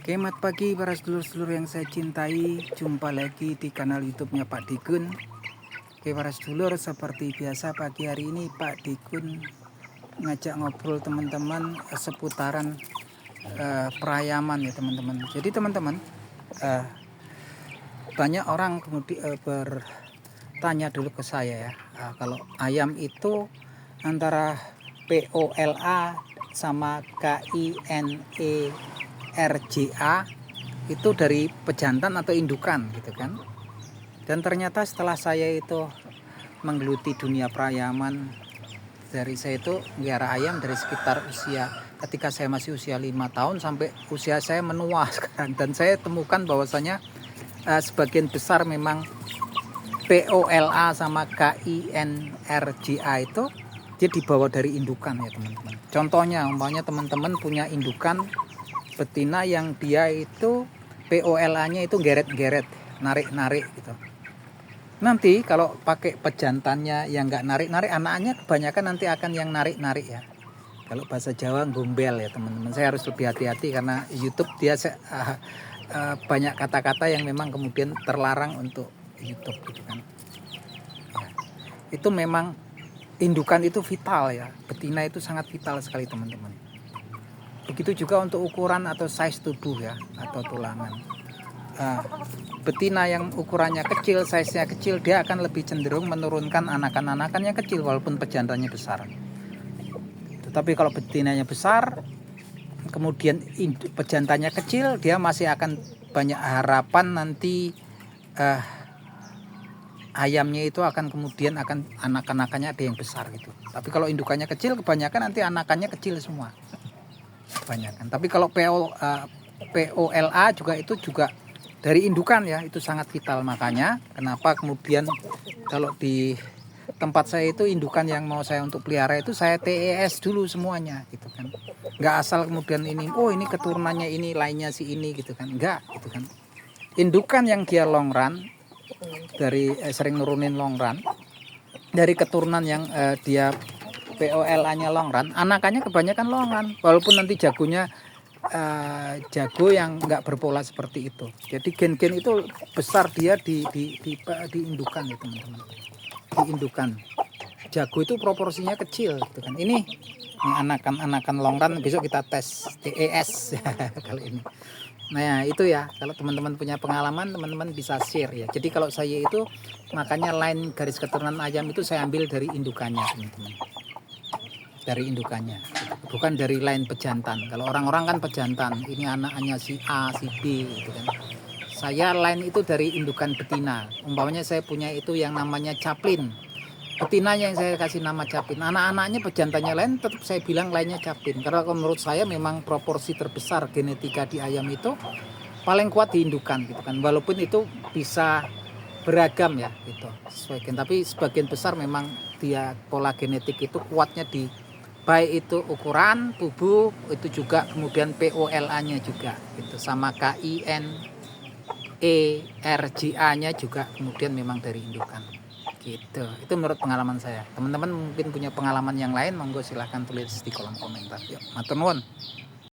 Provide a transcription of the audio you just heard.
Selamat pagi para sedulur-sedulur yang saya cintai. Jumpa lagi di kanal YouTube-nya Pak Dikun. Oke para sedulur, seperti biasa pagi hari ini Pak Dikun ngajak ngobrol teman-teman seputaran perayaman ya teman-teman. Jadi teman-teman, banyak orang kemudian bertanya dulu ke saya ya, kalau ayam itu antara POLA sama KINERJA itu dari pejantan atau indukan gitu kan. Dan ternyata setelah saya itu menggeluti dunia perayaman, dari saya itu melihara ayam dari sekitar usia ketika saya masih usia 5 tahun sampai usia saya menua sekarang, dan saya temukan bahwasanya sebagian besar memang POLA sama KINRJA itu dia dibawa dari indukan ya teman-teman. Contohnya umpamanya teman-teman punya indukan betina yang dia itu POLA-nya itu geret-geret, narik-narik gitu. Nanti kalau pakai pejantannya yang nggak narik-narik, anaknya kebanyakan nanti akan yang narik-narik ya. Kalau bahasa Jawa gombel ya teman-teman. Saya harus lebih hati-hati karena YouTube dia banyak kata-kata yang memang kemudian terlarang untuk YouTube gitu kan. Ya, itu memang indukan itu vital ya. Betina itu sangat vital sekali teman-teman. Begitu juga untuk ukuran atau size tubuh ya, atau tulangan. Betina yang ukurannya kecil, size-nya kecil, dia akan lebih cenderung menurunkan anakan-anakannya kecil walaupun pejantannya besar. Tetapi kalau betinanya besar, kemudian pejantannya kecil, dia masih akan banyak harapan nanti ayamnya itu akan kemudian akan anak-anakannya ada yang besar gitu. Tapi kalau indukannya kecil, kebanyakan nanti anakannya kecil semua. Kebanyakan. Tapi kalau POLA juga itu juga dari indukan ya, itu sangat vital. Makanya kenapa kemudian kalau di tempat saya itu indukan yang mau saya untuk pelihara itu saya TES dulu semuanya gitu kan. Nggak asal kemudian ini, oh ini keturunannya ini, lainnya si ini gitu kan. Enggak gitu kan. Indukan yang dia long run, dari sering nurunin long run, dari keturunan yang dia POLA-nya long run, anakannya kebanyakan long run. Walaupun nanti jagonya jago yang nggak berpola seperti itu. Jadi gen-gen itu besar dia di indukan ya teman-teman. Di indukan. Jago itu proporsinya kecil gitu kan. Ini anakan long run, besok kita tes TES kali ini. Nah itu ya, kalau teman-teman punya pengalaman, teman-teman bisa share ya. Jadi kalau saya itu makanya line garis keturunan ayam itu saya ambil dari indukannya teman-teman. Dari indukannya, bukan dari line pejantan. Kalau orang-orang kan pejantan, ini anaknya si A, si B gitu kan. Saya line itu dari indukan betina. Umpamanya saya punya itu yang namanya caplin. Betinanya yang saya kasih nama caplin. Anak-anaknya pejantannya lain, tetap saya bilang lainnya caplin. Karena menurut saya memang proporsi terbesar genetika di ayam itu paling kuat di indukan gitu kan. Walaupun itu bisa beragam ya gitu. Tapi sebagian besar memang dia pola genetik itu kuatnya di baik itu ukuran tubuh, itu juga kemudian POLA-nya juga gitu, sama KINERJA-nya juga kemudian memang dari indukan gitu. Itu menurut pengalaman saya. Teman-teman mungkin punya pengalaman yang lain, monggo silahkan tulis di kolom komentar. Yuk, matur nuwun.